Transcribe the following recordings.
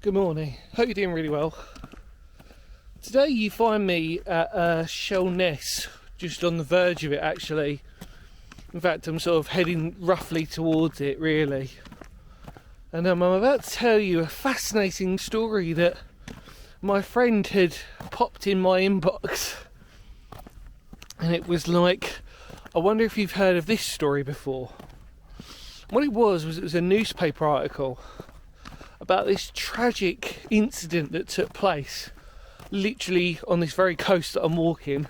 Good morning. Hope you're doing really well. Today you find me at Shellness, just on the verge of it actually. In fact, I'm sort of heading roughly towards it really. And I'm about to tell you a fascinating story that my friend had popped in my inbox. And it was like, I wonder if you've heard of this story before. What it was it was a newspaper article about this tragic incident that took place literally on this very coast that I'm walking.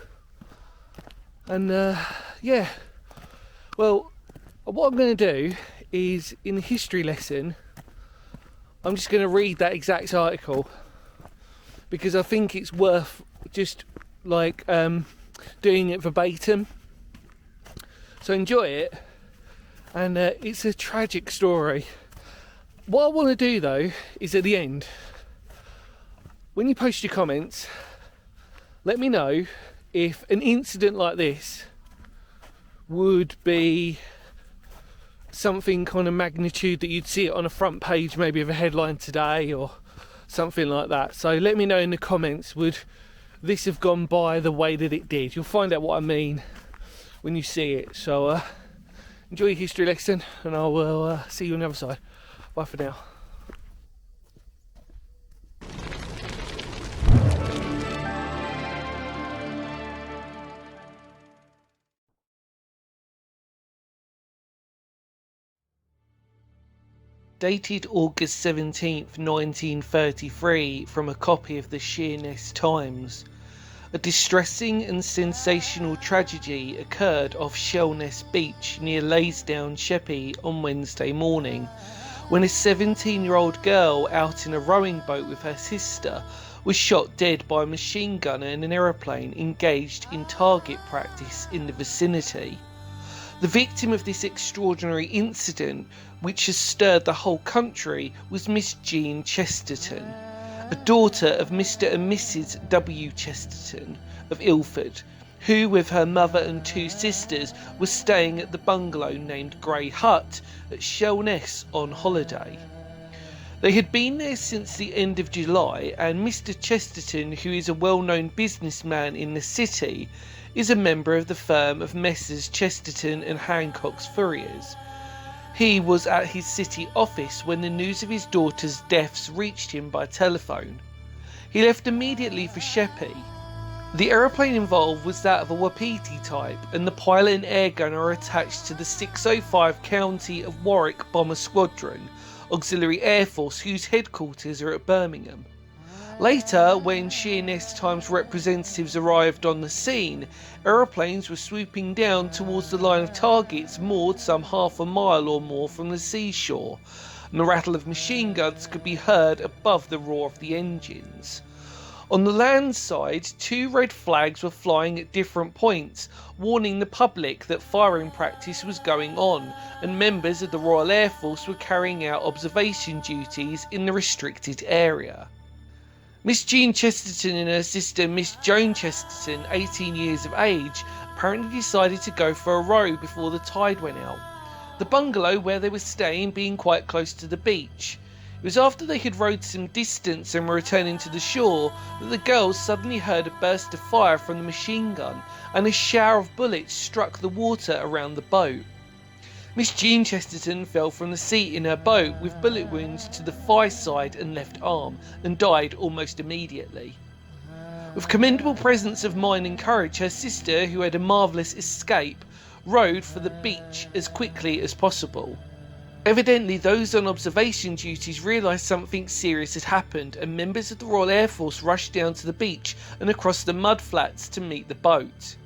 And well, what I'm going to do is, in the history lesson, I'm just going to read that exact article because I think it's worth just like doing it verbatim. So enjoy it. And it's a tragic story. What I want to do though is at the end, when you post your comments, let me know if an incident like this would be something kind of magnitude that you'd see it on a front page maybe of a headline today or something like that. So let me know in the comments, would this have gone by the way that it did? You'll find out what I mean when you see it. So enjoy your history lesson and I will see you on the other side. Bye for now. Dated August 17th, 1933, from a copy of the Sheerness Times. A distressing and sensational tragedy occurred off Shellness Beach near Leysdown Tragedy on Wednesday morning, when a 17-year-old girl out in a rowing boat with her sister was shot dead by a machine gunner in an aeroplane engaged in target practice in the vicinity. The victim of this extraordinary incident, which has stirred the whole country, was Miss Jean Chesterton, a daughter of Mr. and Mrs. W. Chesterton of Ilford, who with her mother and two sisters was staying at the bungalow named Grey Hut at Shellness on holiday. They had been there since the end of July, and Mr. Chesterton, who is a well-known businessman in the city, is a member of the firm of Messrs. Chesterton and Hancock's Furriers. He was at his city office when the news of his daughter's deaths reached him by telephone. He left immediately for Sheppey. The aeroplane involved was that of a Wapiti type, and the pilot and air gunner are attached to the 605 County of Warwick Bomber Squadron, Auxiliary Air Force, whose headquarters are at Birmingham. Later, when Sheerness Times representatives arrived on the scene, aeroplanes were swooping down towards the line of targets moored some half a mile or more from the seashore, and the rattle of machine guns could be heard above the roar of the engines. On the land side, two red flags were flying at different points, warning the public that firing practice was going on, and members of the Royal Air Force were carrying out observation duties in the restricted area. Miss Jean Chesterton and her sister Miss Joan Chesterton, 18 years of age, apparently decided to go for a row before the tide went out, the bungalow where they were staying being quite close to the beach. It was after they had rowed some distance and were returning to the shore that the girls suddenly heard a burst of fire from the machine gun, and a shower of bullets struck the water around the boat. Miss Jean Chesterton fell from the seat in her boat with bullet wounds to the thigh side and left arm, and died almost immediately. With commendable presence of mind and courage, her sister, who had a marvellous escape, rowed for the beach as quickly as possible. Evidently those on observation duties realised something serious had happened, and members of the Royal Air Force rushed down to the beach and across the mud flats to meet the boat.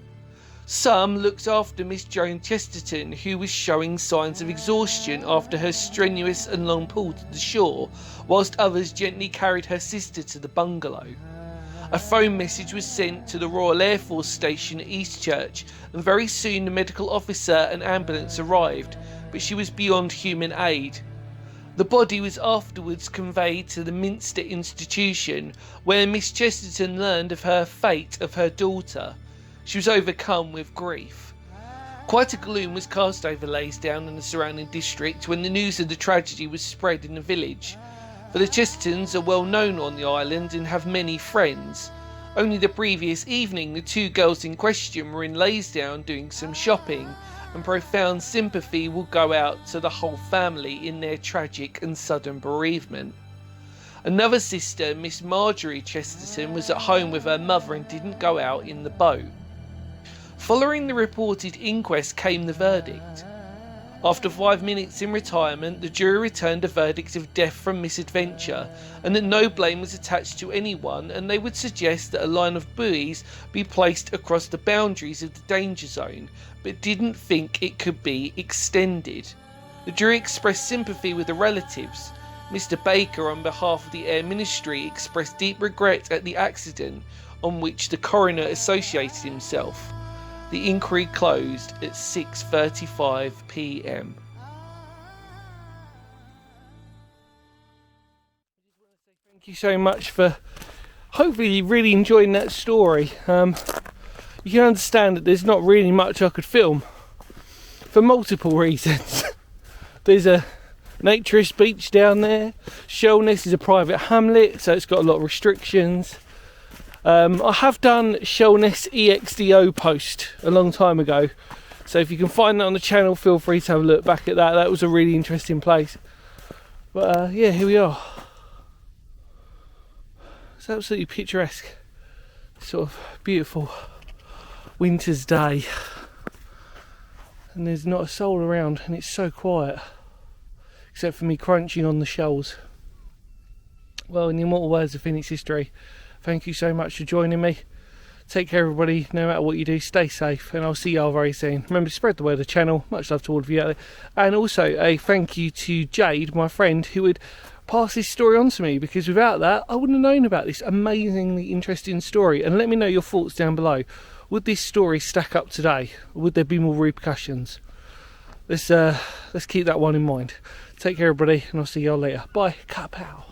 Some looked after Miss Joan Chesterton, who was showing signs of exhaustion after her strenuous and long pull to the shore, whilst others gently carried her sister to the bungalow. A phone message was sent to the Royal Air Force station at Eastchurch, and very soon the medical officer and ambulance arrived, but she was beyond human aid. The body was afterwards conveyed to the Minster Institution, where Miss Chesterton learned of her fate of her daughter. She was overcome with grief. Quite a gloom was cast over Leysdown and the surrounding district when the news of the tragedy was spread in the village. But the Chestertons are well known on the island and have many friends. Only the previous evening the two girls in question were in Leysdown doing some shopping, and profound sympathy will go out to the whole family in their tragic and sudden bereavement. Another sister, Miss Marjorie Chesterton, was at home with her mother and didn't go out in the boat. Following the reported inquest came the verdict. After 5 minutes in retirement, the jury returned a verdict of death from misadventure, and that no blame was attached to anyone, and they would suggest that a line of buoys be placed across the boundaries of the danger zone, but didn't think it could be extended. The jury expressed sympathy with the relatives. Mr. Baker, on behalf of the Air Ministry, expressed deep regret at the accident on which the coroner associated himself. The inquiry closed at 6:35 p.m. Thank you so much for hopefully really enjoying that story. You can understand that there's not really much I could film for multiple reasons. There's a naturist beach down there. Shellness is a private hamlet, so it's got a lot of restrictions. I have done Shellness EXDO post a long time ago, so if you can find that on the channel, feel free to have a look back at that. That was a really interesting place. But yeah, here we are. It's absolutely picturesque. Sort of beautiful winter's day, and there's not a soul around, and it's so quiet, except for me crunching on the shells. Well, in the immortal words of Phoenix history, thank you so much for joining me. Take care, everybody. No matter what you do, stay safe, and I'll see y'all very soon. Remember to spread the word of the channel. Much love to all of you out there. And also a thank you to Jade, my friend, who would pass this story on to me, because without that I wouldn't have known about this amazingly interesting story. And let me know your thoughts down below. Would this story stack up today? Or would there be more repercussions? Let's keep that one in mind. Take care, everybody, and I'll see y'all later. Bye. Kapow.